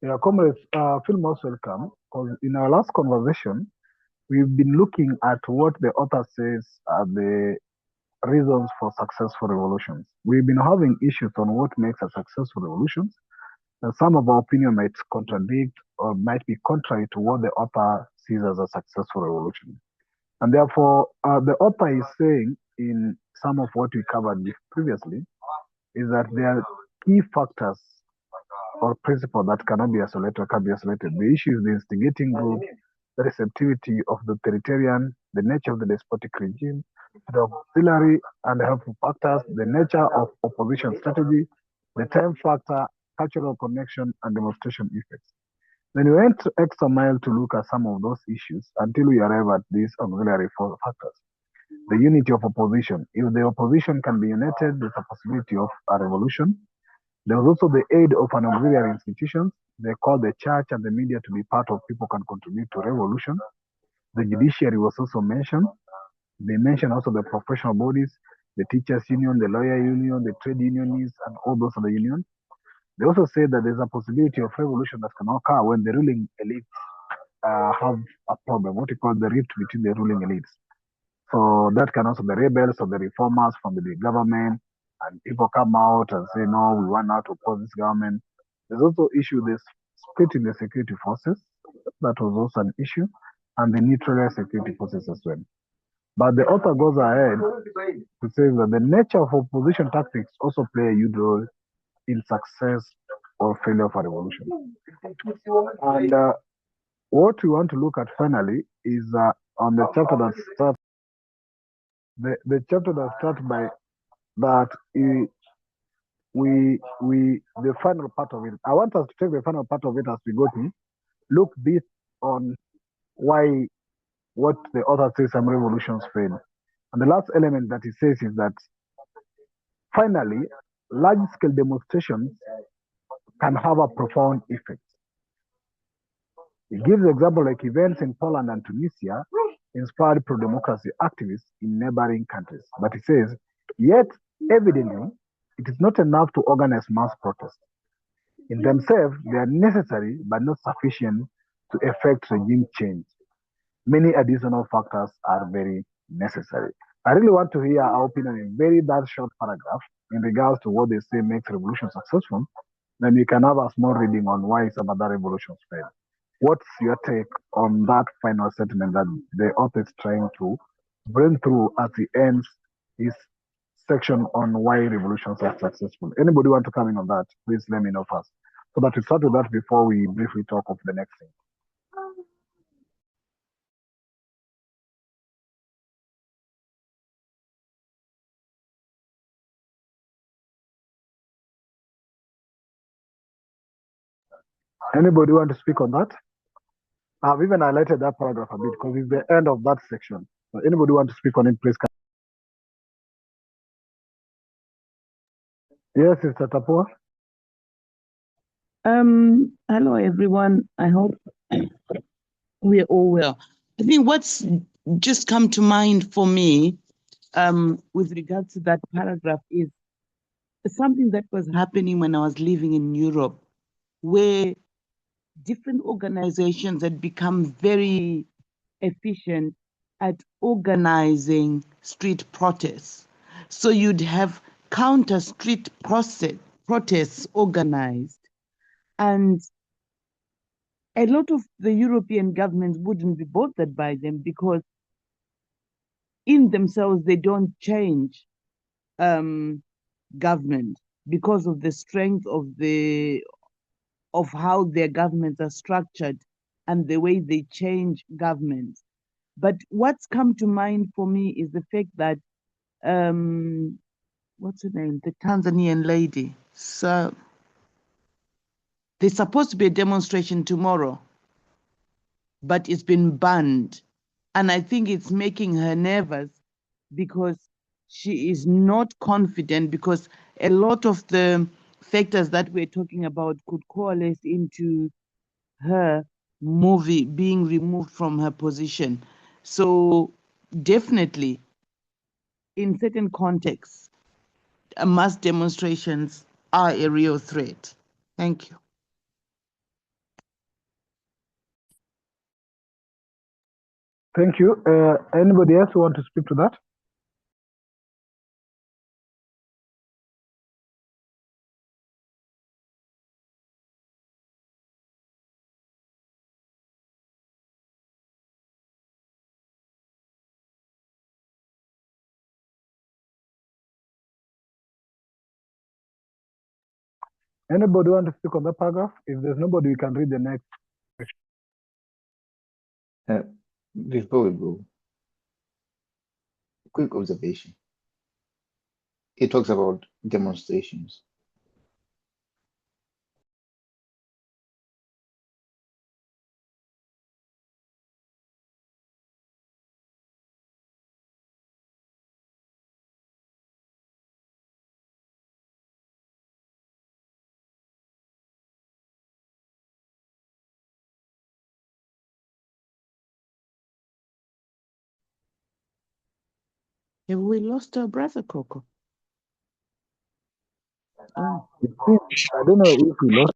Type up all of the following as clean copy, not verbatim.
Yeah, comrades, feel most welcome. Because in our last conversation, we've been looking at what the author says are the reasons for successful revolutions. We've been having issues on what makes a successful revolution, and some of our opinion might contradict or might be contrary to what the author sees as a successful revolution. And therefore, the author is saying in some of what we covered previously is that there are key factors or principle that cannot be isolated or can be isolated. The issue is the instigating group, the receptivity of the authoritarian, the nature of the despotic regime, the auxiliary and helpful factors, the nature of opposition strategy, the time factor, cultural connection, and demonstration effects. Then we went extra mile to look at some of those issues until we arrive at these auxiliary factors. The unity of opposition. If the opposition can be united, there's a possibility of a revolution. There was also the aid of an auxiliary institutions. They called the church and the media to be part of people can contribute to revolution. The judiciary was also mentioned. They mentioned also the professional bodies, the teachers union, the lawyer union, the trade unionists, and all those other unions. They also said that there's a possibility of revolution that can occur when the ruling elites have a problem, what we call the rift between the ruling elites. So that can also the rebels or the reformers from the government, and people come out and say, no, we want now to oppose this government. There's also issue this split in the security forces. That was also an issue, and the neutral security forces as well. But the author goes ahead to say that the nature of opposition tactics also play a huge role in success or failure of a revolution. And what we want to look at finally is on the chapter that starts the chapter that starts by that we the final part of it. I want us to take the final part of it as we go to look this on why what the author says some revolutions fail. And the last element that he says is that finally, large scale demonstrations can have a profound effect. He gives example like events in Poland and Tunisia inspired pro-democracy activists in neighboring countries. But he says, yet evidently, it is not enough to organize mass protests. In themselves, they are necessary but not sufficient to effect regime change. Many additional factors are very necessary. I really want to hear our opinion in very that short paragraph in regards to what they say makes revolution successful. Then we can have a small reading on why some other revolutions fail. What's your take on that final statement that the author is trying to bring through as he ends his section on why revolutions are successful? Anybody want to come in on that? Please let me know first. So that we start with that before we briefly talk of the next thing. Anybody want to speak on that? I've even highlighted that paragraph a bit because it's the end of that section. So anybody want to speak on it, please? Yes, Mr. Tapua. Hello everyone. I hope we're all well. I think what's just come to mind for me, with regards to that paragraph is something that was happening when I was living in Europe, where different organizations had become very efficient at organizing street protests. So you'd have counter street protests organized, and a lot of the European governments wouldn't be bothered by them because in themselves they don't change government because of the strength of how their governments are structured and the way they change governments. But what's come to mind for me is the fact that what's her name? The Tanzanian lady. So there's supposed to be a demonstration tomorrow, but it's been banned. And I think it's making her nervous because she is not confident, because a lot of the factors that we're talking about could coalesce into her being removed from her position. So definitely, in certain contexts, mass demonstrations are a real threat. Thank you. Thank you. Anybody else want to speak to that? Anybody want to speak on that paragraph? If there's nobody, we can read the next. Before we go, quick observation. It talks about demonstrations. Have we lost our brother, Coco? Oh. I don't know if we lost.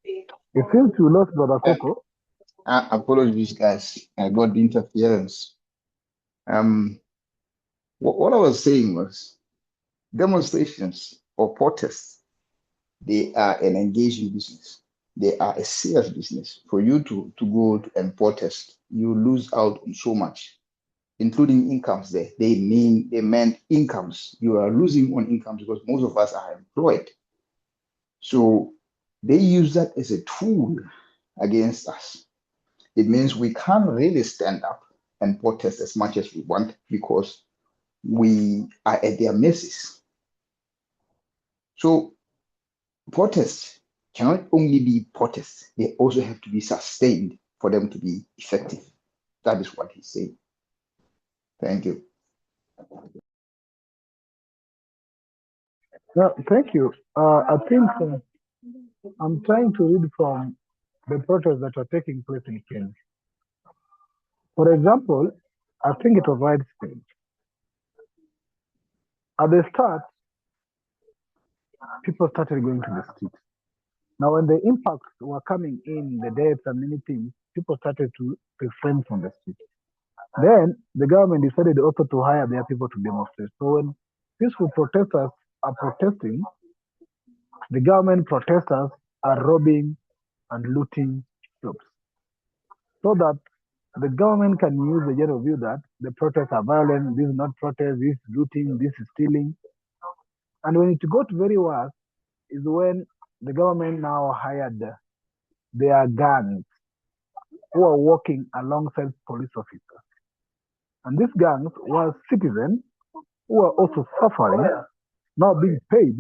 It seems we lost Brother Coco. Apologies, guys. I got the interference. What I was saying was demonstrations or protests, they are an engaging business. They are a serious business. For you to go and protest, you lose out on so much, including incomes there. They meant incomes. You are losing on incomes because most of us are employed. So they use that as a tool against us. It means we can't really stand up and protest as much as we want because we are at their mercies. So protests cannot only be protests, they also have to be sustained for them to be effective. That is what he's saying. Thank you. Yeah, thank you. I think I'm trying to read from the protests that are taking place in Kenya. For example, I think it was widespread. At the start, people started going to the streets. Now, when the impacts were coming in, the deaths and many things, people started to refrain from the streets. Then the government decided also to hire their people to demonstrate. So when peaceful protesters are protesting, the government protesters are robbing and looting shops. So that the government can use the general view that the protests are violent, this is not protest, this is looting, this is stealing. And when it got very worse is when the government now hired their gangs who are working alongside police officers. And these gangs were citizens who are also suffering, now being paid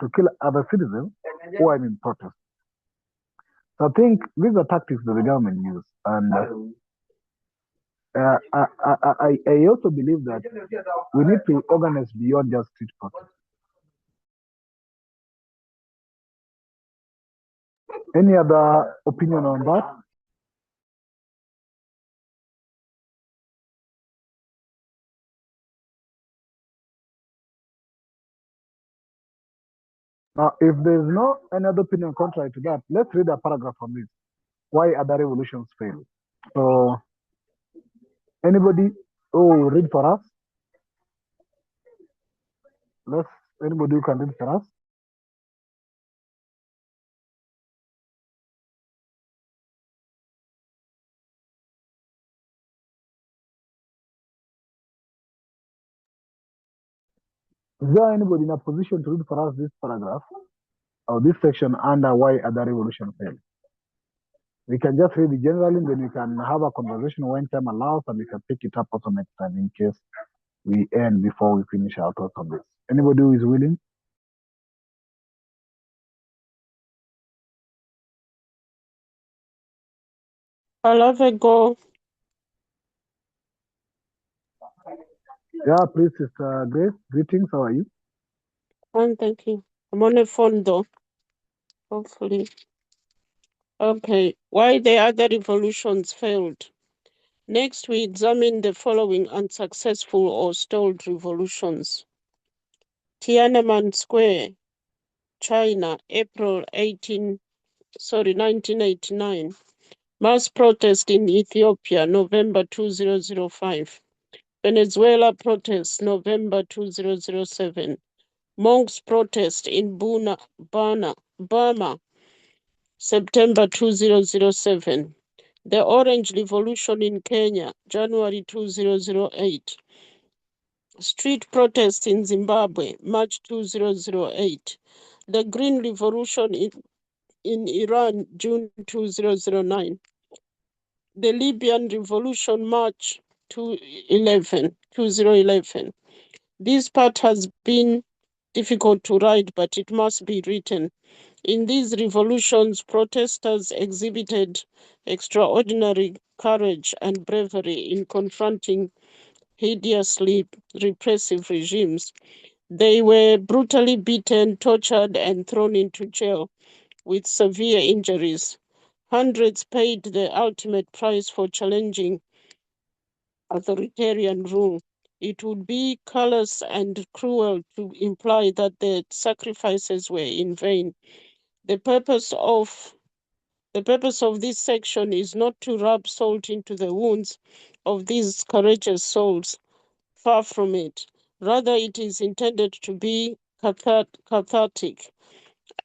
to kill other citizens who are in protest. So I think these are tactics that the government use. And I also believe that we need to organize beyond just street protest. Any other opinion on that? Now, if there's no another opinion contrary to that, let's read a paragraph on this. Why other revolutions fail. So, anybody who read for us? Anybody who can read for us? Is there anybody in a position to read for us this paragraph or this section under why other revolution failed? We can just read it generally, then we can have a conversation when time allows, and we can pick it up also next time in case we end before we finish our thoughts on this. Anybody who is willing? I'll have a go. Yeah, please, Sister Grace. Greetings. How are you? Fine, thank you. I'm on a phone though. Hopefully. Okay. Why the other revolutions failed. Next, we examine the following unsuccessful or stalled revolutions. Tiananmen Square, China, April 1989. Mass protest in Ethiopia, November 2005. Venezuela protests, November 2007. Monks protest in Burma, September 2007. The Orange Revolution in Kenya, January 2008. Street protests in Zimbabwe, March 2008. The Green Revolution in Iran, June 2009. The Libyan Revolution, March 2011. This part has been difficult to write, but it must be written. In these revolutions, protesters exhibited extraordinary courage and bravery in confronting hideously repressive regimes. They were brutally beaten, tortured, and thrown into jail with severe injuries. Hundreds paid the ultimate price for challenging authoritarian rule. It would be callous and cruel to imply that their sacrifices were in vain. The purpose of this section is not to rub salt into the wounds of these courageous souls. Far from it. Rather, it is intended to be cathartic,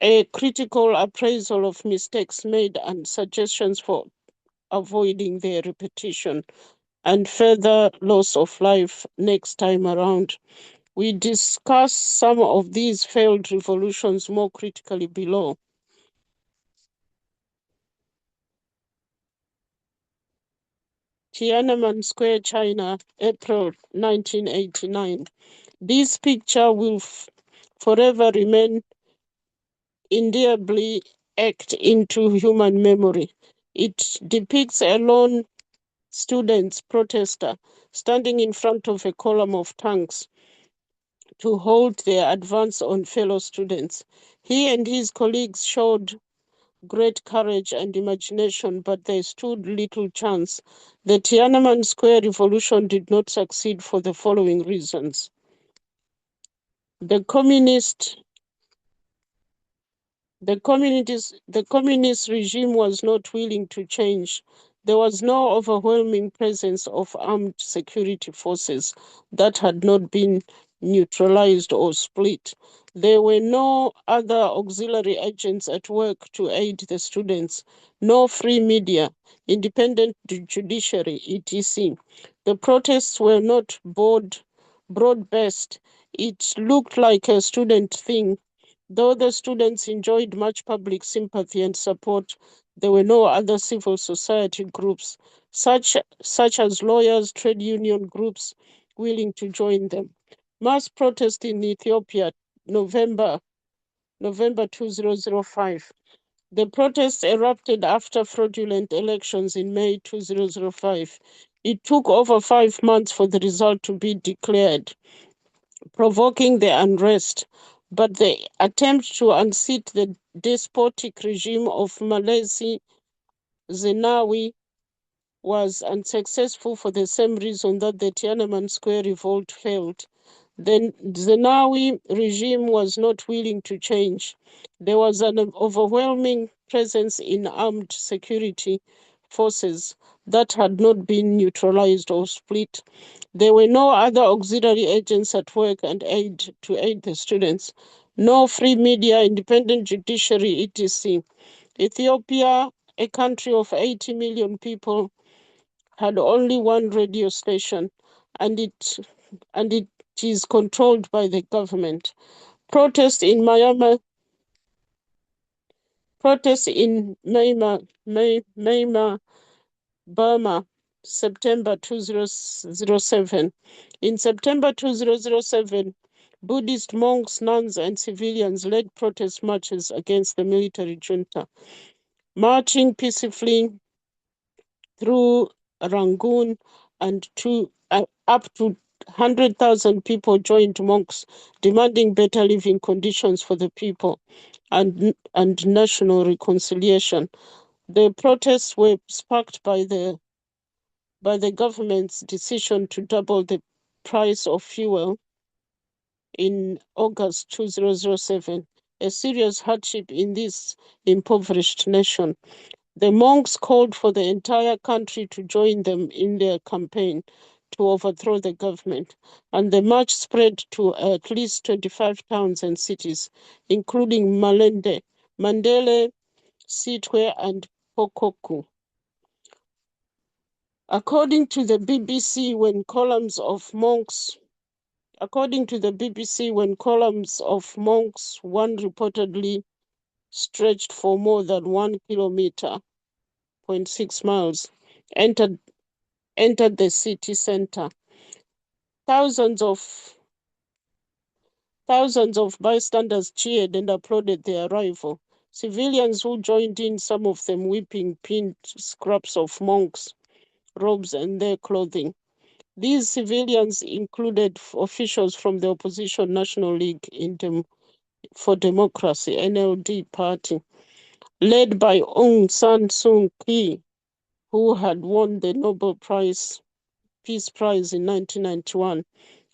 a critical appraisal of mistakes made and suggestions for avoiding their repetition and further loss of life next time around. We discuss some of these failed revolutions more critically below. Tiananmen Square, China, April 1989. This picture will forever remain indelibly etched into human memory. It depicts a lone protester standing in front of a column of tanks to halt their advance on fellow students. He and his colleagues showed great courage and imagination, but they stood little chance. The Tiananmen Square revolution did not succeed for the following reasons. The communist regime was not willing to change. There was no overwhelming presence of armed security forces that had not been neutralized or split. There were no other auxiliary agents at work to aid the students, no free media, independent judiciary, etc. The protests were not broad-based. It looked like a student thing. Though the students enjoyed much public sympathy and support, there were no other civil society groups, such as lawyers, trade union groups, willing to join them. Mass protest in Ethiopia, November 2005. The protests erupted after fraudulent elections in May 2005. It took over 5 months for the result to be declared, provoking the unrest. But the attempt to unseat the despotic regime of Malazi Zenawi was unsuccessful for the same reason that the Tiananmen Square revolt failed. The Zenawi regime was not willing to change. There was an overwhelming presence in armed security forces that had not been neutralized or split. There were no other auxiliary agents at work and to aid the students. No free media, independent judiciary, etc. Ethiopia, a country of 80 million people, had only one radio station, and it is controlled by the government. Protests in Myanmar, Burma, September 2007. In September 2007, Buddhist monks, nuns, and civilians led protest marches against the military junta, marching peacefully through Rangoon and up to 100,000 people joined monks, demanding better living conditions for the people and national reconciliation. The protests were sparked by the government's decision to double the price of fuel in August 2007, a serious hardship in this impoverished nation. The monks called for the entire country to join them in their campaign to overthrow the government, and the march spread to at least 25 towns and cities, including Malende, Mandele, Sitwe, and Pokoku. According to the BBC, when columns of monks, one reportedly stretched for more than 1 kilometer, 0.6 miles, entered the city center. Thousands of bystanders cheered and applauded their arrival. Civilians who joined in, some of them weeping, pinned scraps of monks' robes and their clothing. These civilians included officials from the opposition National League for Democracy, NLD party, led by Aung San Suu Kyi, who had won the Nobel Peace Prize in 1991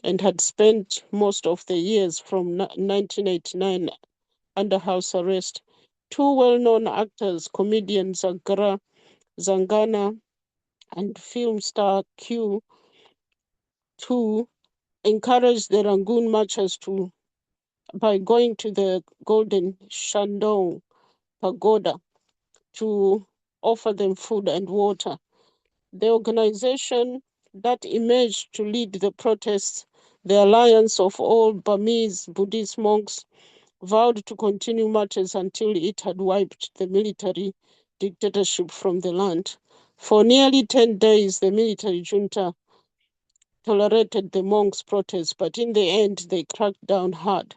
and had spent most of the years from 1989 under house arrest. Two well-known actors, comedian Zangana and film star Q2, encouraged the Rangoon marchers by going to the Golden Shandong Pagoda to offer them food and water. The organization that emerged to lead the protests, the Alliance of All Burmese Buddhist Monks, vowed to continue marches until it had wiped the military dictatorship from the land. For nearly 10 days, the military junta tolerated the monks' protests, but in the end, they cracked down hard.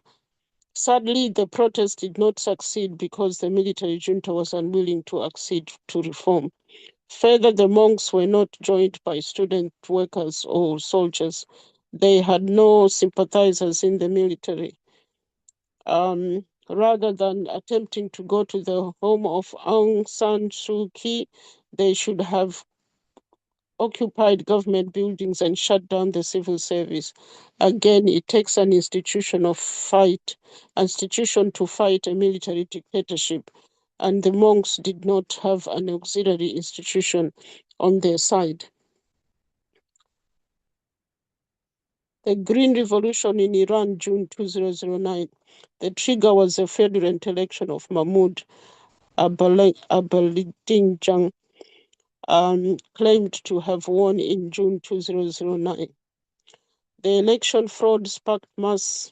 Sadly, the protest did not succeed because the military junta was unwilling to accede to reform. Further, the monks were not joined by student workers or soldiers. They had no sympathizers in the military. Rather than attempting to go to the home of Aung San Suu Kyi, they should have occupied government buildings and shut down the civil service. Again, it takes an institution to fight a military dictatorship, and the monks did not have an auxiliary institution on their side. The Green Revolution in Iran, June 2009. The trigger was the fraudulent election of Mahmoud Ahmadinejad, claimed to have won in June 2009. The election fraud sparked mass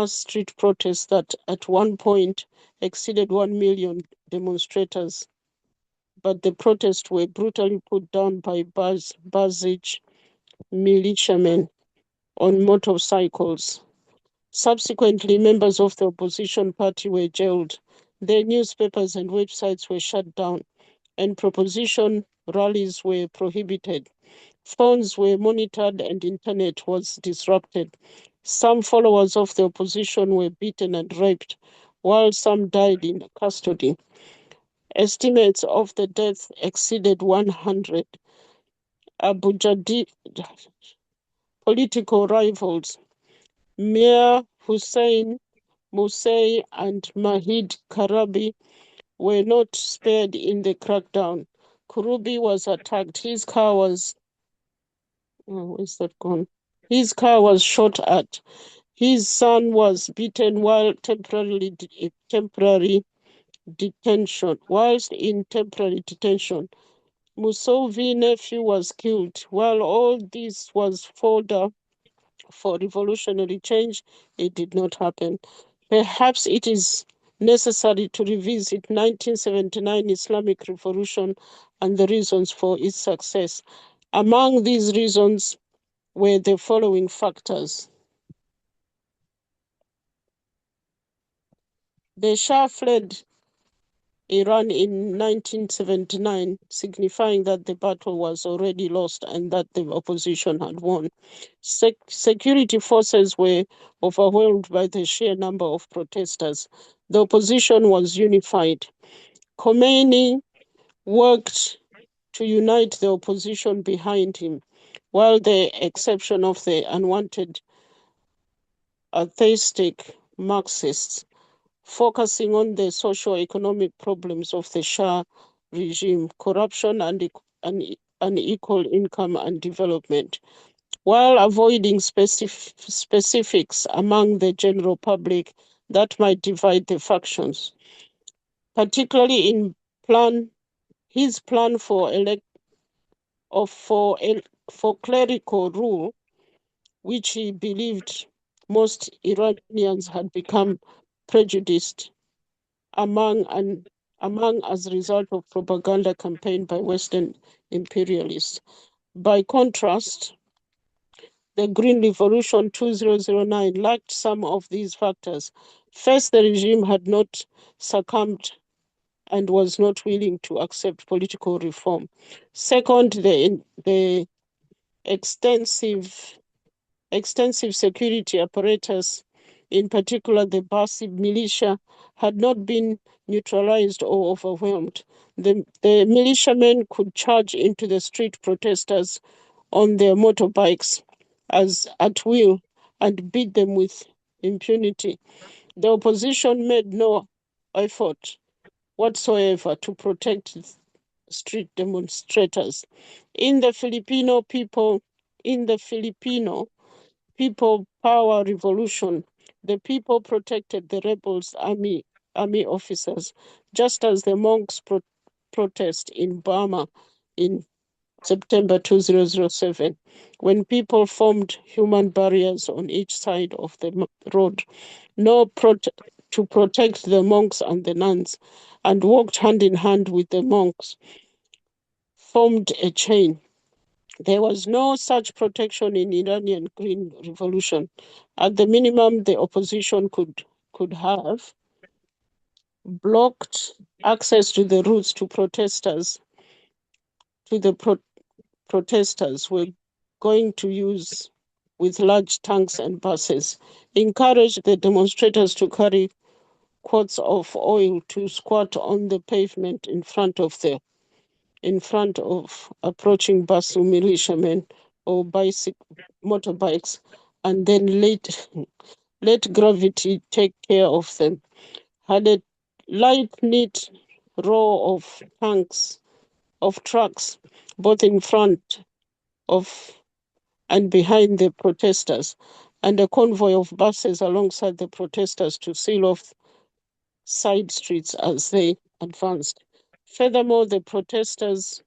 street protests that at one point exceeded 1 million demonstrators, but the protests were brutally put down by Basij militiamen on motorcycles. Subsequently, members of the opposition party were jailed. Their newspapers and websites were shut down, and proposition rallies were prohibited. Phones were monitored and internet was disrupted. Some followers of the opposition were beaten and raped, while some died in custody. Estimates of the deaths exceeded 100. Political rivals, Mir Hussein Mousei and Mahid Karabi, were not spared in the crackdown. Kurubi was attacked. His car was His car was shot at. His son was beaten whilst in temporary detention. Musovi's nephew was killed. While all this was fodder for revolutionary change, it did not happen. Perhaps it is necessary to revisit 1979 Islamic Revolution and the reasons for its success. Among these reasons were the following factors. The Shah fled Iran in 1979, signifying that the battle was already lost and that the opposition had won. Security forces were overwhelmed by the sheer number of protesters. The opposition was unified. Khomeini worked to unite the opposition behind him, while the exception of the unwanted atheistic Marxists, focusing on the socio-economic problems of the Shah regime, corruption and unequal income and development, while avoiding specifics among the general public that might divide the factions, particularly in his plan for clerical rule, which he believed most Iranians had become prejudiced among as a result of propaganda campaign by Western imperialists. By contrast, the Green Revolution 2009 lacked some of these factors. First, the regime had not succumbed and was not willing to accept political reform. Second, the extensive security apparatus, in particular the Basi militia, had not been neutralized or overwhelmed. The militiamen could charge into the street protesters on their motorbikes as at will and beat them with impunity. The opposition made no effort whatsoever to protect street demonstrators. In the Filipino people power revolution, the people protected the rebels army officers, just as the monks protest in Burma in September 2007, when people formed human barriers on each side of the road, to protect the monks and the nuns, and walked hand in hand with the monks, formed a chain. There was no such protection in Iranian Green Revolution. At the minimum, the opposition could have blocked access to the routes to the protesters were going to use with large tanks and buses, encouraged the demonstrators to carry quarts of oil to squat on the pavement in front of approaching Basu militiamen or motorbikes, and then let gravity take care of them. Had a light, neat row of trucks, both in front of and behind the protesters, and a convoy of buses alongside the protesters to seal off side streets as they advanced. Furthermore, the protesters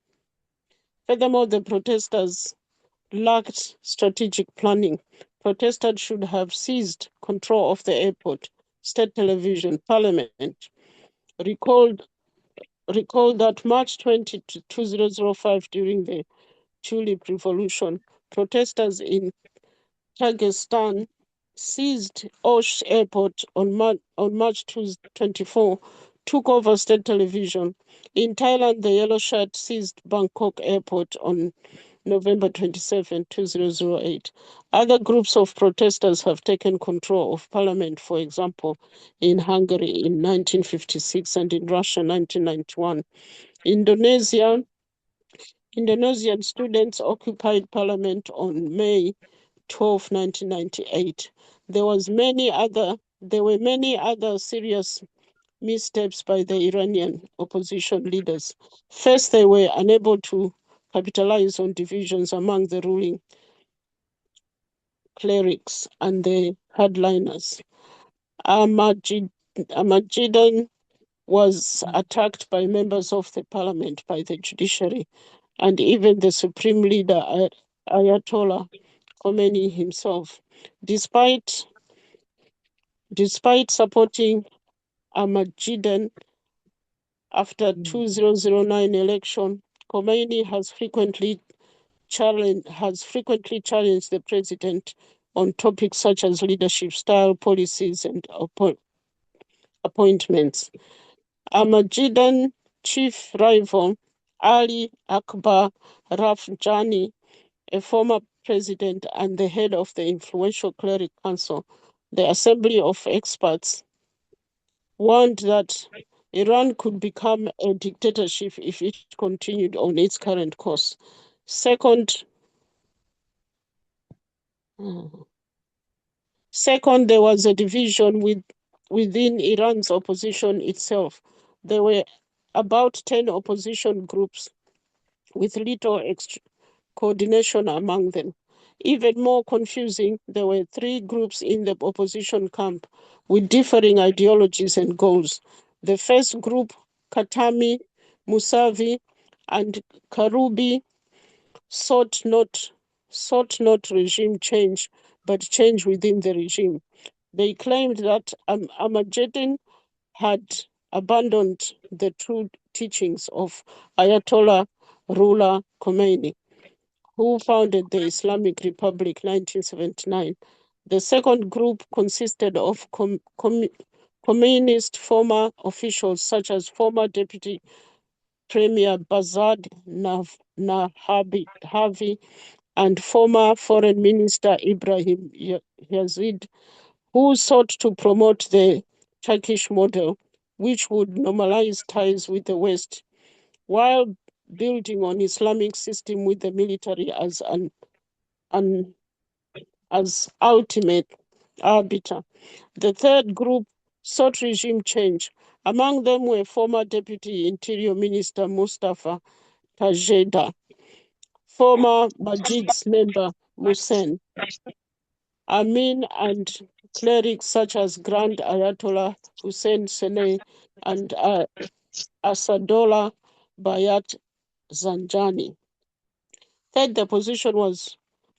lacked strategic planning. Protesters should have seized control of the airport, state television, parliament. Recall that March 20, 2005, during the Tulip Revolution, protesters in Kyrgyzstan seized Osh Airport on March 24, took over state television. In Thailand, the Yellow Shirt seized Bangkok Airport on November 27, 2008. Other groups of protesters have taken control of parliament, for example, in Hungary in 1956 and in Russia 1991. Indonesian students occupied parliament on May 12, 1998. There were many other serious missteps by the Iranian opposition leaders. First, they were unable to capitalize on divisions among the ruling clerics and the hardliners. Ahmadinejad was attacked by members of the parliament, by the judiciary, and even the supreme leader, Ayatollah Khomeini himself. Despite supporting Ahmadinejad after 2009 election, Khomeini has frequently challenged the president on topics such as leadership style, policies, and appointments. Ahmadinejad's chief rival, Ali Akbar Rafsanjani, a former president and the head of the influential cleric council, the Assembly of Experts, warned that Iran could become a dictatorship if it continued on its current course. Second, Second, there was a division within Iran's opposition itself. There were about 10 opposition groups with little coordination among them. Even more confusing, there were 3 groups in the opposition camp with differing ideologies and goals. The first group, Khatami, Musavi, and Karubi, sought not regime change, but change within the regime. They claimed that Ahmadinejad had abandoned the true teachings of Ayatollah Ruhollah Khomeini, who founded the Islamic Republic 1979. The second group consisted of communist former officials such as former Deputy Premier Bazad Nahavi and former Foreign Minister Ibrahim Yazid, who sought to promote the Turkish model, which would normalize ties with the West, while building on Islamic system with the military as ultimate arbiter. The third group sought regime change. Among them were former Deputy Interior Minister Mustafa Tajeda, former Majid's member Musen Amin, and clerics such as Grand Ayatollah Hussein Senei and Asadollah Bayat Zanjani. Third, the position was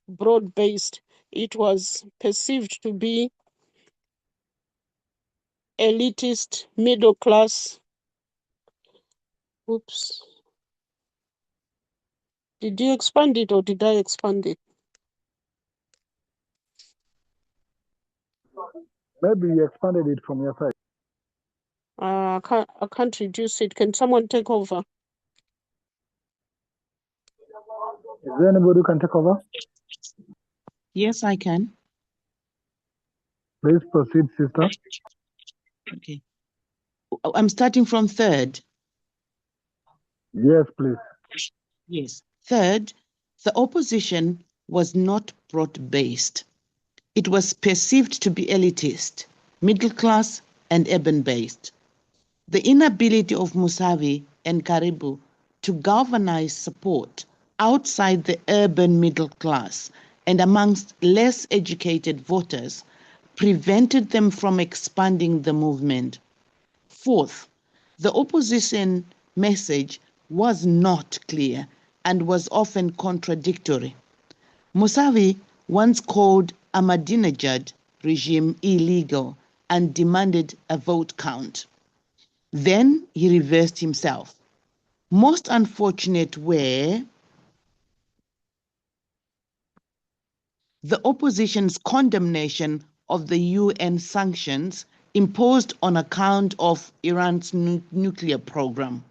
broad-based. It was perceived to be elitist, middle class. Oops. Did you expand it or did I expand it? Maybe you expanded it from your side. I can't reduce it. Can someone take over? Is there anybody who can take over? Yes, I can. Please proceed, sister. Okay. I'm starting from third. Yes, please. Yes. Third, the opposition was not broad-based. It was perceived to be elitist, middle class, and urban-based. The inability of Musavi and Karibu to galvanize support outside the urban middle class and amongst less educated voters prevented them from expanding the movement. Fourth, the opposition message was not clear and was often contradictory. Musavi once called Ahmadinejad regime illegal and demanded a vote count. Then he reversed himself. Most unfortunate were the opposition's condemnation of the UN sanctions imposed on account of Iran's nuclear program.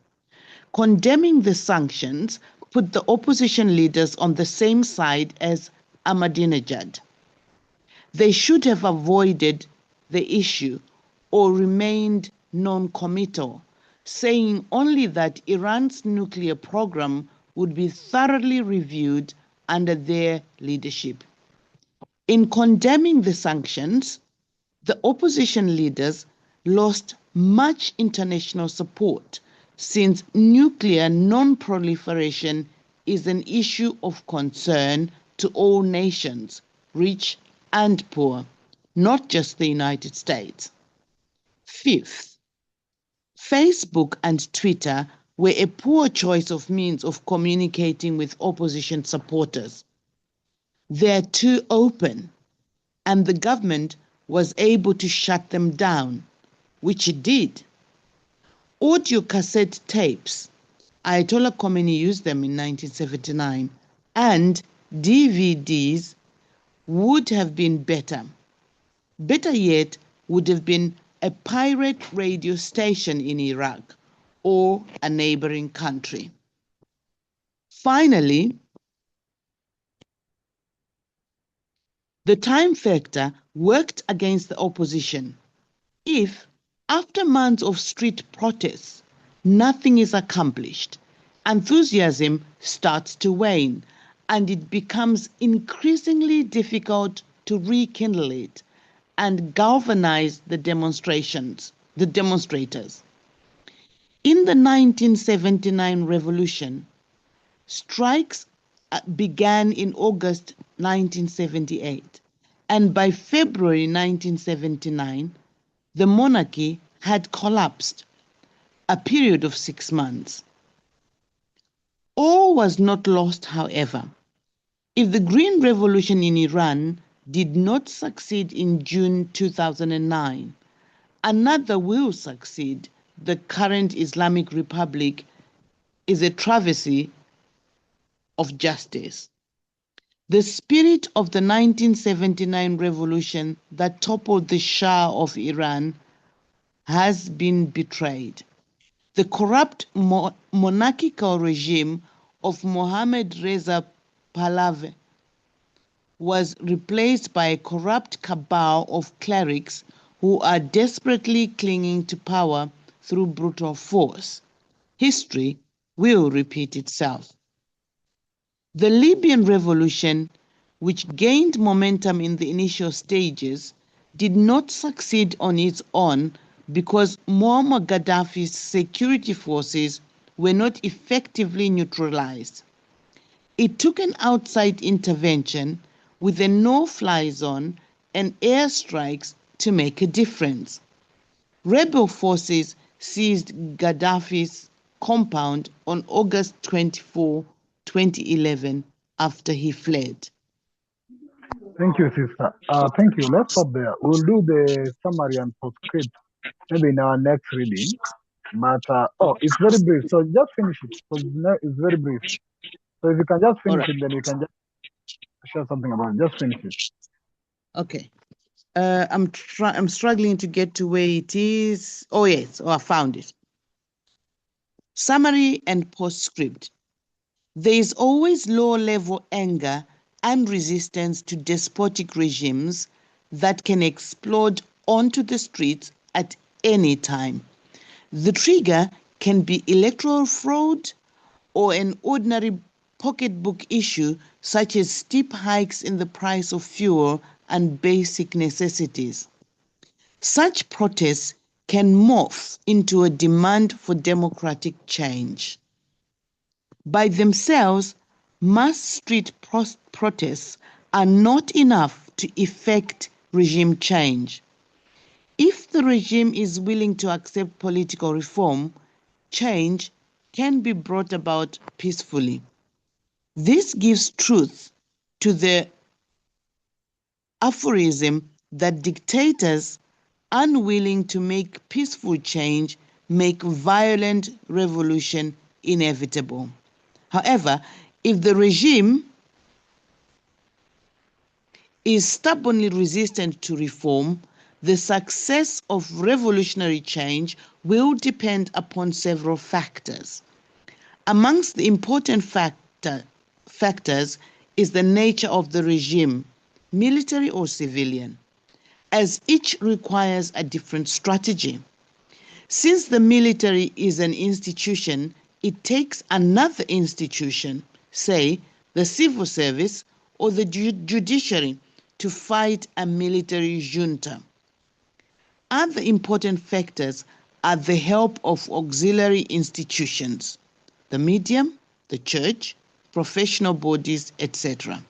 Condemning the sanctions put the opposition leaders on the same side as Ahmadinejad. They should have avoided the issue or remained non-committal, saying only that Iran's nuclear program would be thoroughly reviewed under their leadership. In condemning the sanctions, the opposition leaders lost much international support since nuclear non-proliferation is an issue of concern to all nations, rich and poor, not just the United States. Fifth, Facebook and Twitter were a poor choice of means of communicating with opposition supporters. They're too open, and the government was able to shut them down, which it did. Audio cassette tapes, Ayatollah Khomeini used them in 1979, and DVDs would have been better. Better yet would have been a pirate radio station in Iraq or a neighboring country. Finally, the time factor worked against the opposition. If, after months of street protests, nothing is accomplished, enthusiasm starts to wane, and it becomes increasingly difficult to rekindle it and galvanized the demonstrators. In the 1979 revolution, strikes began in August 1978, and by February 1979, the monarchy had collapsed, a period of 6 months. All was not lost, however. If the Green Revolution in Iran did not succeed in June 2009, another will succeed. The current Islamic Republic is a travesty of justice. The spirit of the 1979 revolution that toppled the Shah of Iran has been betrayed. The corrupt monarchical regime of Mohammad Reza Pahlavi was replaced by a corrupt cabal of clerics who are desperately clinging to power through brutal force. History will repeat itself. The Libyan revolution, which gained momentum in the initial stages, did not succeed on its own because Muammar Gaddafi's security forces were not effectively neutralized. It took an outside intervention with a no-fly zone and airstrikes to make a difference. Rebel forces seized Gaddafi's compound on August 24, 2011, after he fled. Thank you, sister. Thank you. Let's stop there. We'll do the summary and postscript maybe in our next reading. But it's very brief. So just finish it. So it's very brief. So if you can just finish right. it, then you can just share something about it. Just finish it. Okay. I'm struggling to get to where it is. Oh yes, I found it. Summary and postscript. There is always low-level anger and resistance to despotic regimes that can explode onto the streets at any time. The trigger can be electoral fraud or an ordinary pocketbook issue such as steep hikes in the price of fuel and basic necessities. Such protests can morph into a demand for democratic change. By themselves, mass street protests are not enough to effect regime change. If the regime is willing to accept political reform, change can be brought about peacefully. This gives truth to the aphorism that dictators unwilling to make peaceful change make violent revolution inevitable. However, if the regime is stubbornly resistant to reform, the success of revolutionary change will depend upon several factors. Amongst the important factors is the nature of the regime, military or civilian, as each requires a different strategy. Since the military is an institution, it takes another institution, say the civil service or the judiciary, to fight a military junta. Other important factors are the help of auxiliary institutions, the media, the church, professional bodies, etc.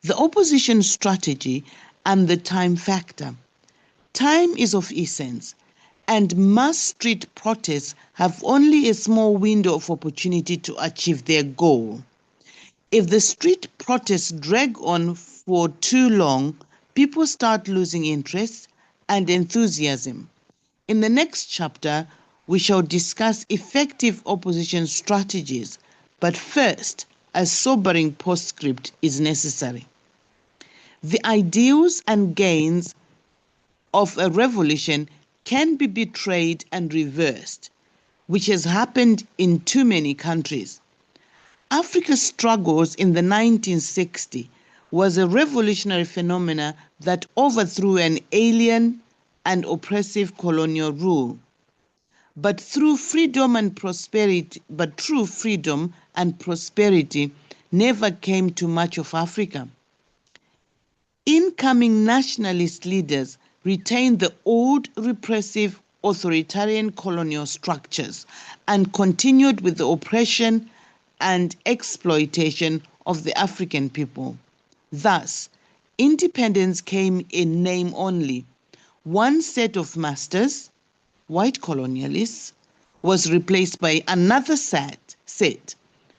The opposition strategy and the time factor. Time is of essence, and mass street protests have only a small window of opportunity to achieve their goal. If the street protests drag on for too long, people start losing interest and enthusiasm. In the next chapter, we shall discuss effective opposition strategies, but first, a sobering postscript is necessary. The ideals and gains of a revolution can be betrayed and reversed, which has happened in too many countries. Africa's struggles in the 1960s was a revolutionary phenomenon that overthrew an alien and oppressive colonial rule. But true freedom and prosperity never came to much of Africa. In incoming nationalist leaders retained the old repressive authoritarian colonial structures and continued with the oppression and exploitation of the African people. Thus, independence came in name only. One set of masters, white colonialists, was replaced by another set,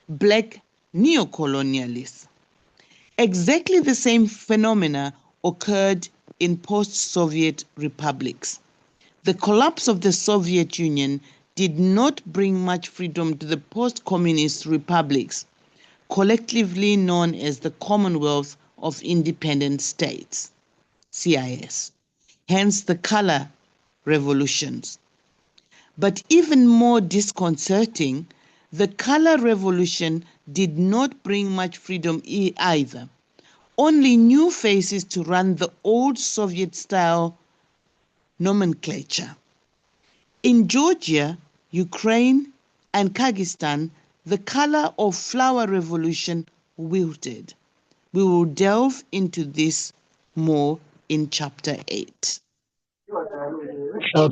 black neocolonialists. Exactly the same phenomena occurred in post-Soviet republics. The collapse of the Soviet Union did not bring much freedom to the post-communist republics, collectively known as the Commonwealth of Independent States, CIS, hence the color revolutions. But even more disconcerting, the color revolution did not bring much freedom either. Only new faces to run the old Soviet-style nomenclature. In Georgia, Ukraine, and Kyrgyzstan, the color of flower revolution wilted. We will delve into this more in chapter 8.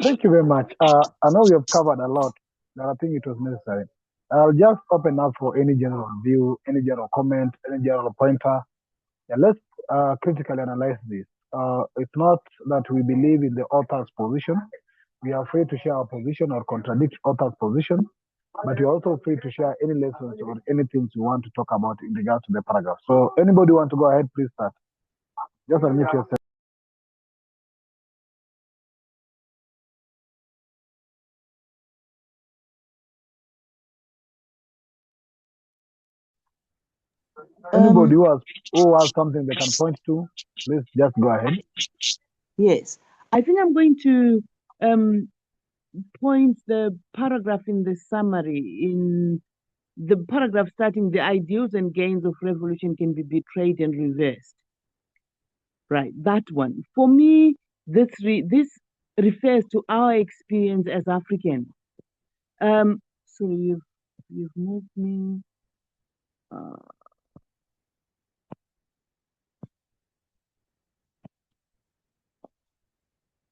Thank you very much. I know we have covered a lot, but I think it was necessary. I'll just open up for any general view, any general comment, any general pointer. Let's critically analyze this. It's not that we believe in the author's position. We are free to share our position or contradict author's position, but you're also free to share any lessons or anything you want to talk about in regards to the paragraph. So anybody want to go ahead, please start. Just unmute yourself. Anybody who has something they can point to, please just go ahead. Yes, I think I'm going to point the paragraph in the summary, in the paragraph starting, the ideals and gains of revolution can be betrayed and reversed. Right, that one. For me, this refers to our experience as Africans. So you've moved me.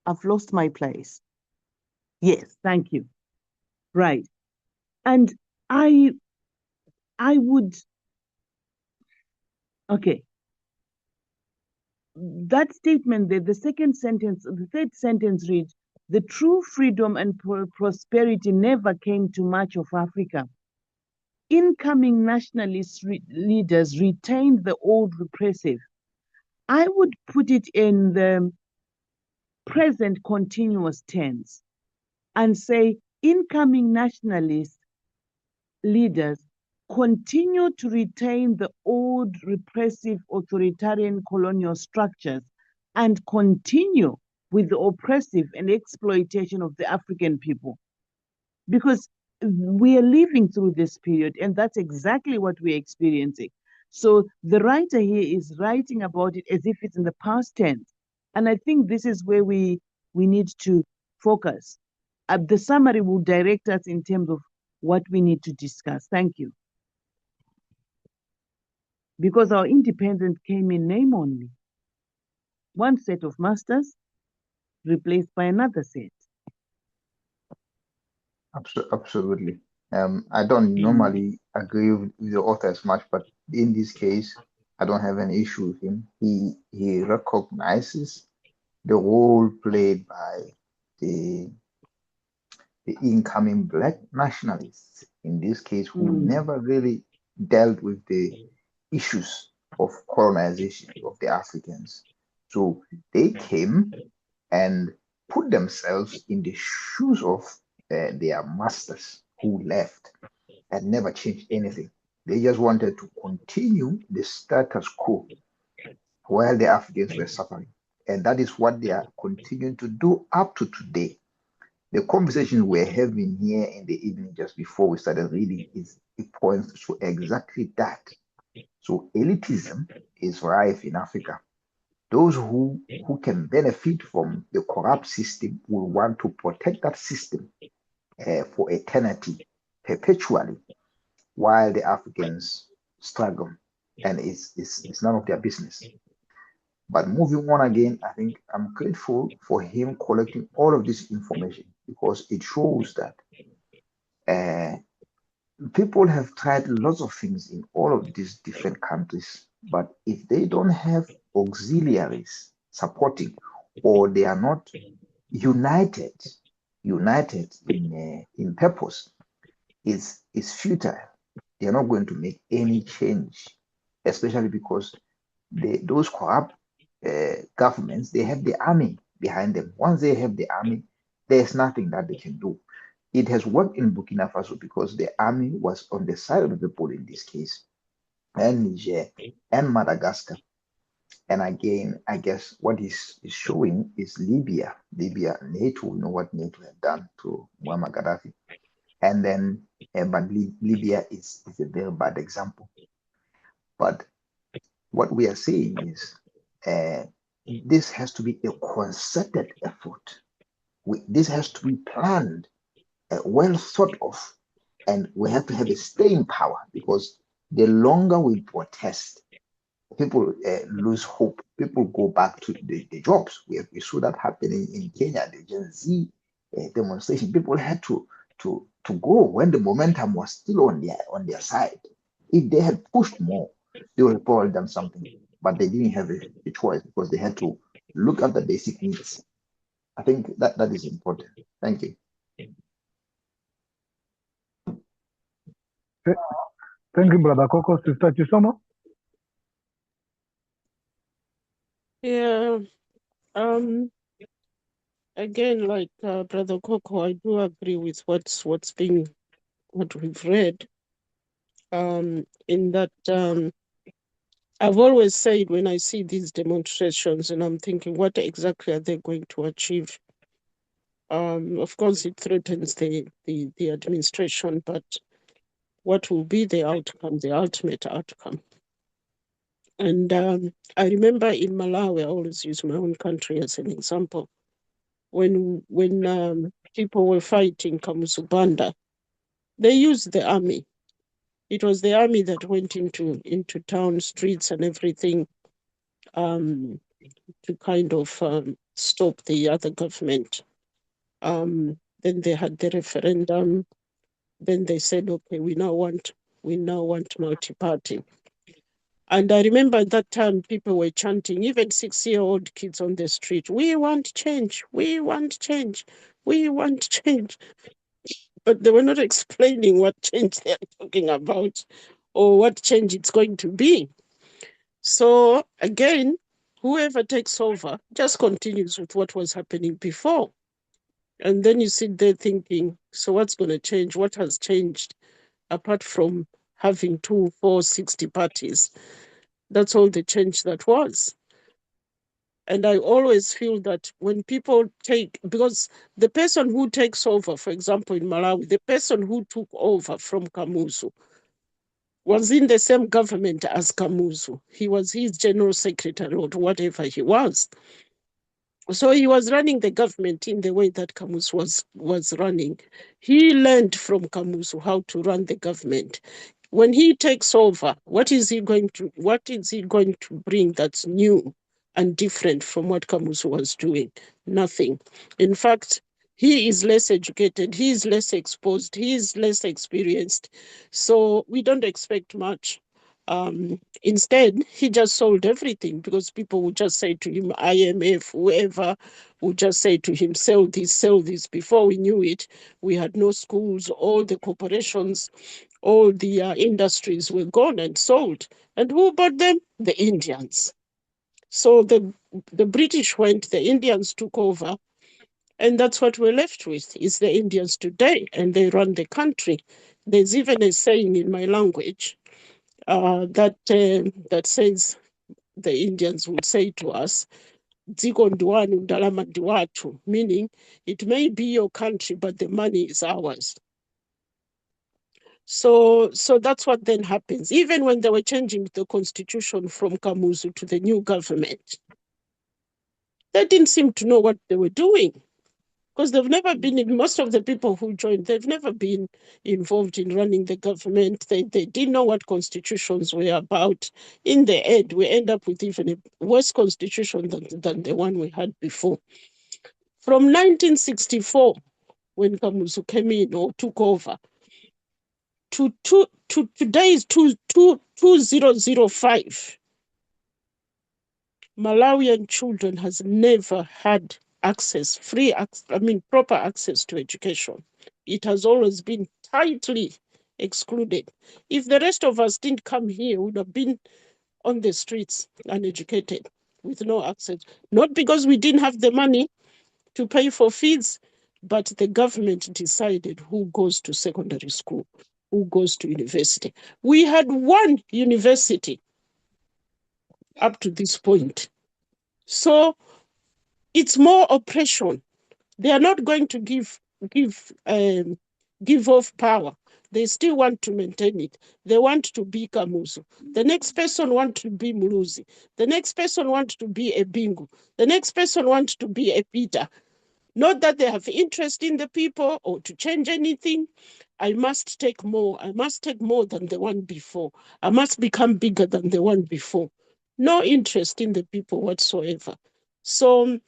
I've lost my place. Yes, thank you. Right. And I would, okay. That statement there, the third sentence reads, the true freedom and prosperity never came to much of Africa. Incoming nationalist leaders retained the old repressive. I would put it in the present continuous tense and say incoming nationalist leaders continue to retain the old repressive authoritarian colonial structures and continue with the oppressive and exploitation of the African people. Because we are living through this period, and that's exactly what we're experiencing. So the writer here is writing about it as if it's in the past tense. And I think this is where we need to focus. The summary will direct us in terms of what we need to discuss. Thank you. Because our independence came in name only. One set of masters replaced by another set. Absolutely. I don't normally agree with the author as much, but in this case, I don't have an issue with him. He recognizes the role played by the incoming black nationalists, in this case, who never really dealt with the issues of colonization of the Africans. So they came and put themselves in the shoes of their masters who left and never changed anything. They just wanted to continue the status quo while the Africans were suffering. And that is what they are continuing to do up to today. The conversation we're having here in the evening just before we started reading it points to exactly that. So elitism is rife in Africa. Those who can benefit from the corrupt system will want to protect that system for eternity, perpetually, while the Africans struggle, and it's none of their business. But moving on again, I think I'm grateful for him collecting all of this information because it shows that uh, people have tried lots of things in all of these different countries, but if they don't have auxiliaries supporting, or they are not united, united in purpose, is futile. They are not going to make any change, especially because those corrupt governments, they have the army behind them. Once they have the army, there's nothing that they can do. It has worked in Burkina Faso because the army was on the side of the people in this case, and Niger and Madagascar. And again, I guess what is showing is Libya. Libya, NATO, you know what NATO had done to Muammar Gaddafi. And then, but Libya is a very bad example. But what we are saying is this has to be a concerted effort. This has to be planned, well thought of, and we have to have a staying power because the longer we protest, people lose hope. People go back to the jobs. We saw that happening in Kenya, the Gen Z demonstration. People had to go when the momentum was still on their side. If they had pushed more, they would have probably done something. But they didn't have a choice because they had to look at the basic needs. I think that is important. Thank you. Thank you, Brother Coco. Sister Chisomo? Yeah. Again, like Brother Coco, I do agree with what we've read. In that I've always said when I see these demonstrations and I'm thinking, what exactly are they going to achieve? Of course, it threatens the administration, but what will be the outcome, the ultimate outcome? And I remember in Malawi, I always use my own country as an example. When people were fighting Kamusubanda, they used the army. It was the army that went into town streets and everything to kind of stop the other government. Then they had the referendum. Then they said, okay, we now want multi-party. And I remember at that time people were chanting, even 6-year-old kids on the street, we want change, we want change, we want change. But they were not explaining what change they are talking about or what change it's going to be. So again, whoever takes over just continues with what was happening before. And then you sit there thinking, so what's going to change? What has changed apart from having 2, 4, 60 parties? That's all the change that was. And I always feel that when people because the person who takes over, for example, in Malawi, the person who took over from Kamuzu was in the same government as Kamuzu. He was his general secretary or whatever he was. So he was running the government in the way that Kamuzu was running. He learned from Kamuzu how to run the government. When he takes over, what is he going to bring that's new and different from what Kamuzu was doing? Nothing. In fact, he is less educated, he is less exposed, he is less experienced. So we don't expect much. Instead, he just sold everything because people would just say to him, IMF, whoever would just say to him, sell this, sell this. Before we knew it, we had no schools, all the corporations, all the industries were gone and sold. And who bought them? The Indians. So the British went, the Indians took over, and that's what we're left with, is the Indians today, and they run the country. There's even a saying in my language that says, the Indians would say to us, "Dziko ndiwanu, ndalama ndiwatu," meaning it may be your country, but the money is ours. So that's what then happens. Even when they were changing the constitution from Kamuzu to the new government, they didn't seem to know what they were doing. because they've never been, most of the people who joined, they've never been involved in running the government. They didn't know what constitutions were about. In the end, we end up with even a worse constitution than the one we had before. From 1964, when Kamuzu came in or took over, to today is 2005. Malawian children has never had access, proper access to education. It has always been tightly excluded. If the rest of us didn't come here, we would have been on the streets, uneducated, with no access. Not because we didn't have the money to pay for fees, but the government decided who goes to secondary school, who goes to university. We had one university up to this point. So it's more oppression. They are not going to give off power. They still want to maintain it. They want to be Kamuzu. The next person wants to be Muluzi. The next person wants to be a Bingu. The next person wants to be a Peter. Not that they have interest in the people or to change anything. I must take more. I must take more than the one before. I must become bigger than the one before. No interest in the people whatsoever. So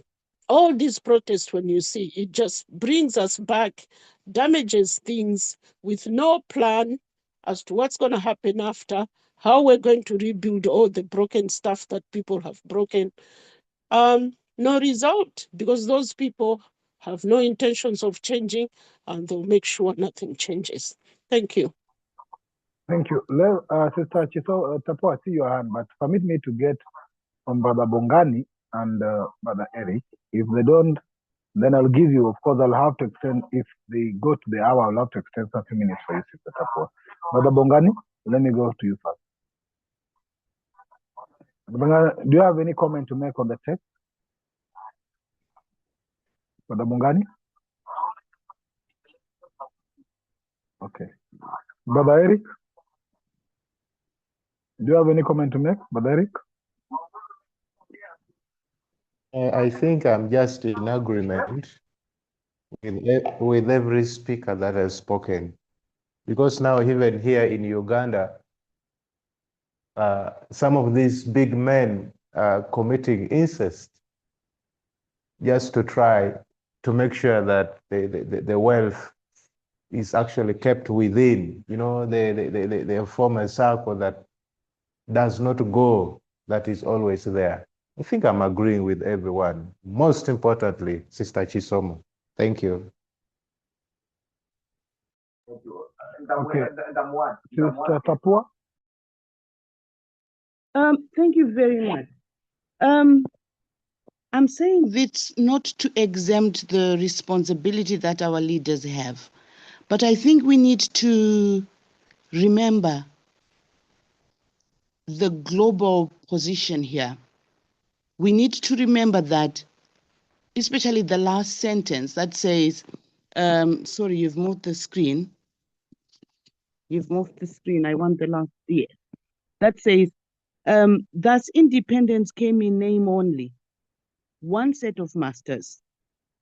all these protests, when you see, it just brings us back, damages things with no plan as to what's going to happen after, how we're going to rebuild all the broken stuff that people have broken. No result, because those people have no intentions of changing, and they'll make sure nothing changes. Thank you. Thank you. Sister Chiso, Tapo, I see your hand, but permit me to get from Brother Bongani and Brother Eric. If they don't, then I'll give you, of course, I'll have to extend, if they go to the hour, I'll have to extend 30 minutes for you, Sister Tapo. Brother Bongani, let me go to you first. Bongani, do you have any comment to make on the text? Brother Bongani? Okay. Brother Eric? Do you have any comment to make, Brother Eric? I think I'm just in agreement with every speaker that has spoken, because now even here in Uganda, some of these big men are committing incest just to try to make sure that the wealth is actually kept within, they form a circle that does not go, that is always there. I think I'm agreeing with everyone. Most importantly, Sister Chisomo. Thank you. Okay. Sister Tapua? Thank you very much. I'm saying this not to exempt the responsibility that our leaders have, but I think we need to remember the global position here. We need to remember that, especially the last sentence that says, sorry, you've moved the screen. You've moved the screen. I want the last year. That says, thus independence came in name only, one set of masters.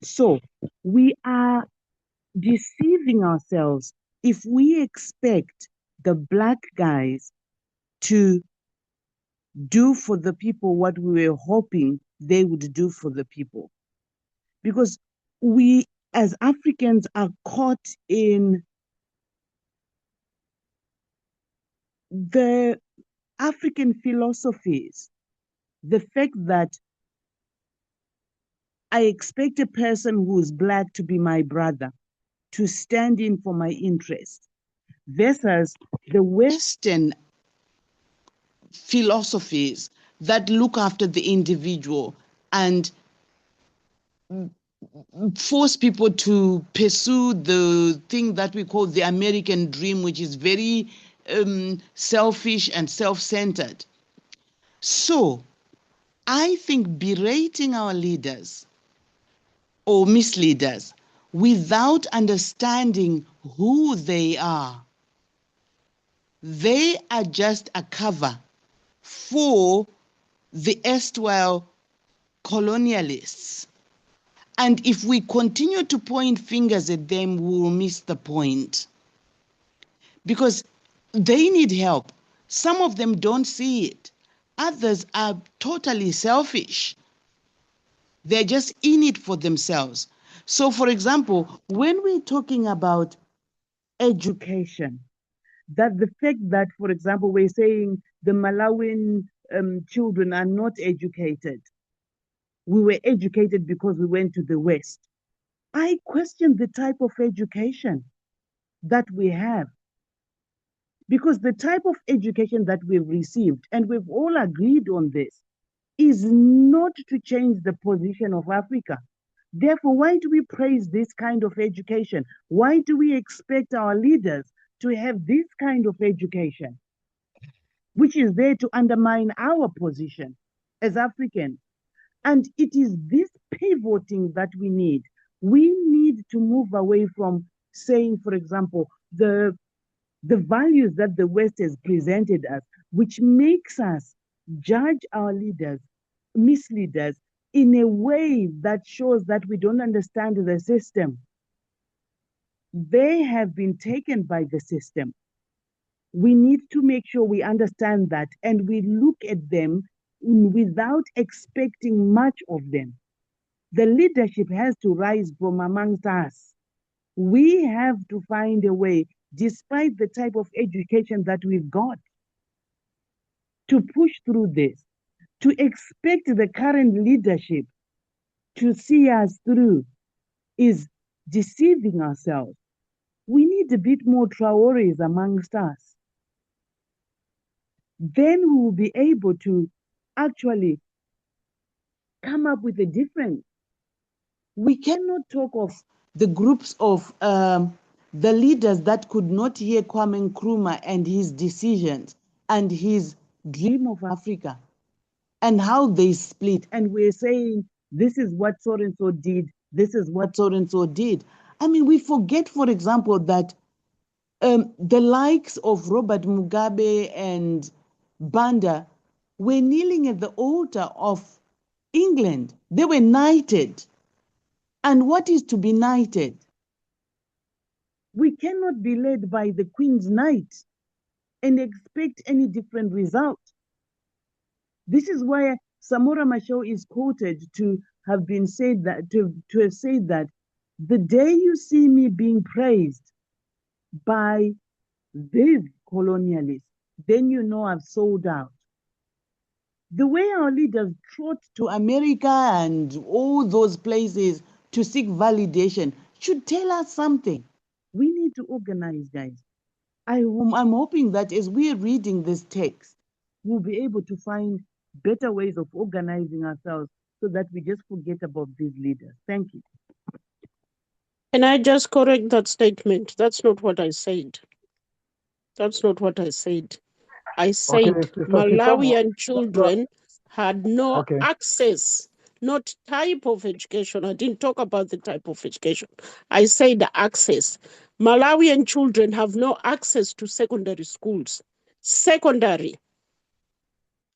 So we are deceiving ourselves if we expect the Black guys to do for the people what we were hoping they would do for the people. Because we as Africans are caught in the African philosophies, the fact that I expect a person who is Black to be my brother, to stand in for my interest, versus the Western philosophies that look after the individual and force people to pursue the thing that we call the American dream, which is very selfish and self-centered. So I think berating our leaders or misleaders without understanding who they are just a cover for the erstwhile colonialists. And if we continue to point fingers at them, we will miss the point. Because they need help. Some of them don't see it. Others are totally selfish. They're just in it for themselves. So, for example, when we're talking about education, that the fact that, for example, we're saying the Malawian children are not educated. We were educated because we went to the West. I question the type of education that we have. Because the type of education that we've received, and we've all agreed on this, is not to change the position of Africa. Therefore, why do we praise this kind of education? Why do we expect our leaders to have this kind of education, which is there to undermine our position as Africans? And it is this pivoting that we need. We need to move away from saying, for example, the values that the West has presented us, which makes us judge our leaders, misleaders, in a way that shows that we don't understand the system. They have been taken by the system. We need to make sure we understand that and we look at them without expecting much of them. The leadership has to rise from amongst us. We have to find a way, despite the type of education that we've got, to push through this, to expect the current leadership to see us through is deceiving ourselves. We need a bit more Traores amongst us. Then we will be able to actually come up with a difference. We cannot talk of the groups of the leaders that could not hear Kwame Nkrumah and his decisions and his dream of Africa and how they split. And we're saying, this is what so-and-so did, this is what so-and-so did. I mean, we forget, for example, that the likes of Robert Mugabe and Banda were kneeling at the altar of England. They were knighted. And what is to be knighted? We cannot be led by the Queen's Knight and expect any different result. This is why Samora Machel is quoted to have been said that to have said that the day you see me being praised by these colonialists, then you know I've sold out. The way our leaders trot to America and all those places to seek validation should tell us something. We need to organize, guys. I'm hoping that as we're reading this text, we'll be able to find better ways of organizing ourselves so that we just forget about these leaders. Thank you. Can I just correct that statement? That's not what I said. That's not what I said. I said Malawian children had no access, not type of education. I didn't talk about the type of education. I said access. Malawian children have no access to secondary schools. Secondary.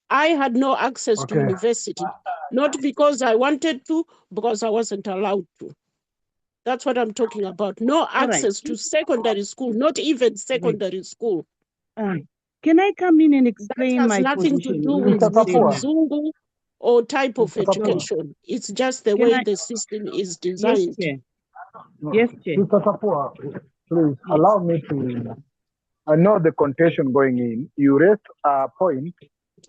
I had no access to university, not because I wanted to, because I wasn't allowed to. That's what I'm talking about. No access to secondary school, not even secondary school. Can I come in and explain my That has nothing to position? do with Mzungu or type of education. It's just the way the system is designed. Yes, Chair. Mr. Tapua, please allow me to. I know the contention going in. You raised a point.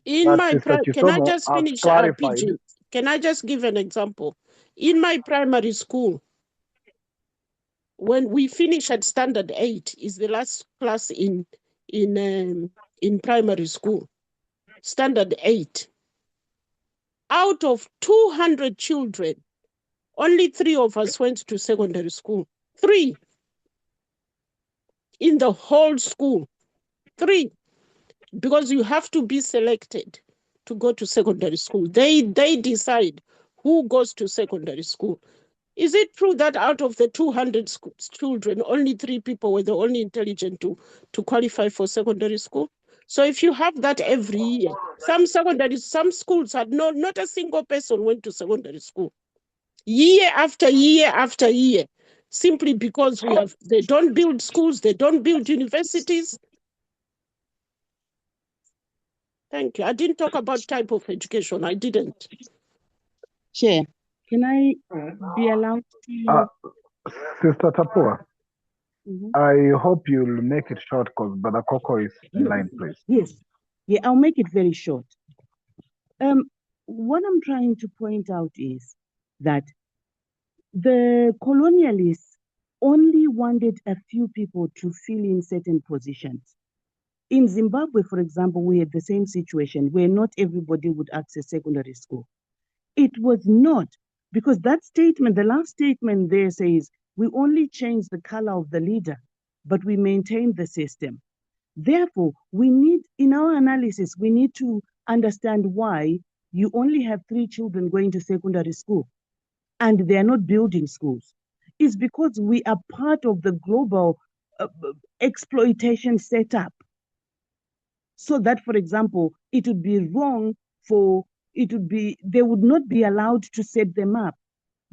In my can I just finish, PG? Can I just give an example? In my primary school, when we finish at standard 8, is the last class in primary school. Standard 8. Out of 200 children, only 3 of us went to secondary school. 3 in the whole school. 3, because you have to be selected to go to secondary school. They decide who goes to secondary school. Is it true that out of the 200 children, only 3 people were the only intelligent to qualify for secondary school? So if you have that every year, some schools had not a single person went to secondary school. year after year after year, simply because they don't build schools, they don't build universities. Thank you. I didn't talk about type of education. I didn't. Chair, can I be allowed to? Sister Tapua, Mhm. I hope you'll make it short because Brother Coco is in line, please. Yes. Yeah, I'll make it very short. What I'm trying to point out is that the colonialists only wanted a few people to fill in certain positions. In Zimbabwe, for example, we had the same situation where not everybody would access secondary school. It was not, because that statement, the last statement there says, we only change the color of the leader, but we maintain the system. Therefore, we need, in our analysis, we need to understand why you only have 3 children going to secondary school and they are not building schools. It's because we are part of the global exploitation setup. So that, for example, it would be wrong they would not be allowed to set them up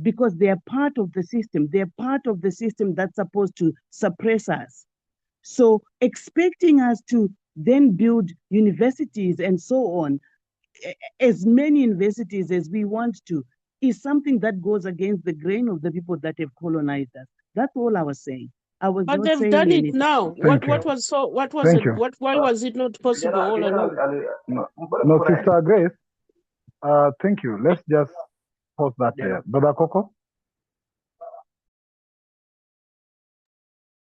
because they are part of the system. They're part of the system that's supposed to suppress us. So expecting us to then build universities and so on, as many universities as we want to, is something that goes against the grain of the people that have colonized us. That's all I was saying. I was But not they've saying done it anything. now. What was so? What was Thank it? you. Why was it not possible all along? No, Sister Grace, thank you. Let's just pause that here. Brother Coco?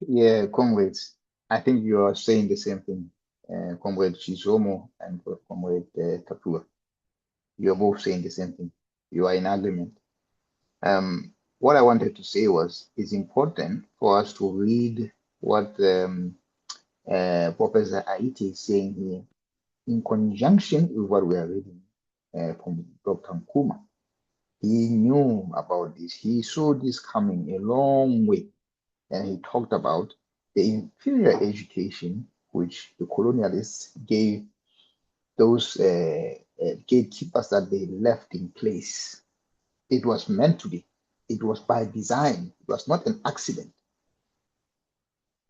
Yeah, comrades, I think you are saying the same thing, Comrade Chizomo and Comrade Tapua. You are both saying the same thing. You are in agreement. What I wanted to say was, it's important for us to read what Professor Aiti is saying here in conjunction with what we are reading from Dr. Nkuma. He knew about this. He saw this coming a long way. And he talked about the inferior education which the colonialists gave those gatekeepers that they left in place. It was meant to be. It was by design. It was not an accident.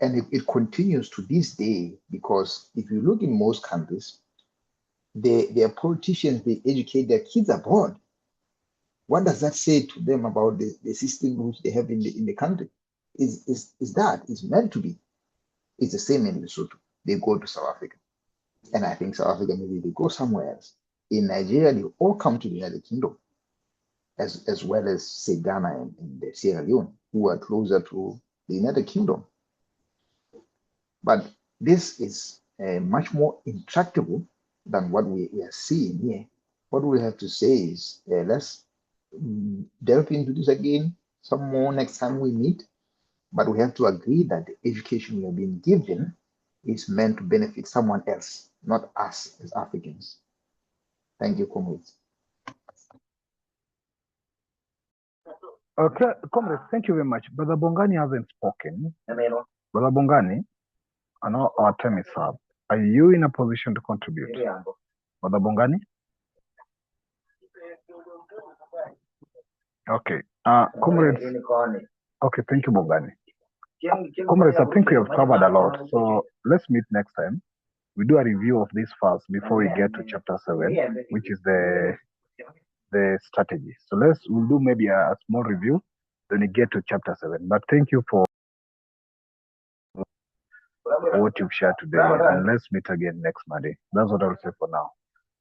And it continues to this day because if you look in most countries, their politicians, they educate their kids abroad. What does that say to them about the system which they have in the country? Is that it's meant to be? It's the same in Lesotho. They go to South Africa. And I think South Africa, maybe they go somewhere else. In Nigeria, they all come to the United Kingdom, as well as, say, Ghana and Sierra Leone, who are closer to the United Kingdom. But this is much more intractable than what we are seeing here. What we have to say is, let's delve into this again some more next time we meet. But we have to agree that the education we are being given is meant to benefit someone else, not us as Africans. Thank you, comrades. Okay, comrades, thank you very much. Brother Bongani hasn't spoken. Brother Bongani, I know our time is up. Are you in a position to contribute? Brother Bongani? Okay. Comrades. Okay, thank you, Bongani. Comrades, I think we have covered a lot. So let's meet next time. We do a review of this first before we get to chapter 7, which is the strategy. So we'll do maybe a small review, then we get to chapter 7. But thank you for what you've shared today, and let's meet again next Monday. That's what I'll say for now.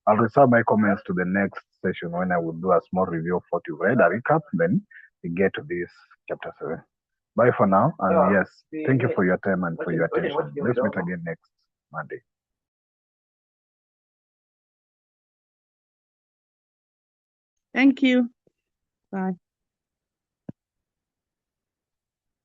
I'll reserve my comments to the next session when I will do a small review of what you've read, a recap, then we get to this chapter 7. Bye for now, and yes, thank you for your time and for your attention. Let's meet again next Monday. Thank you. Bye.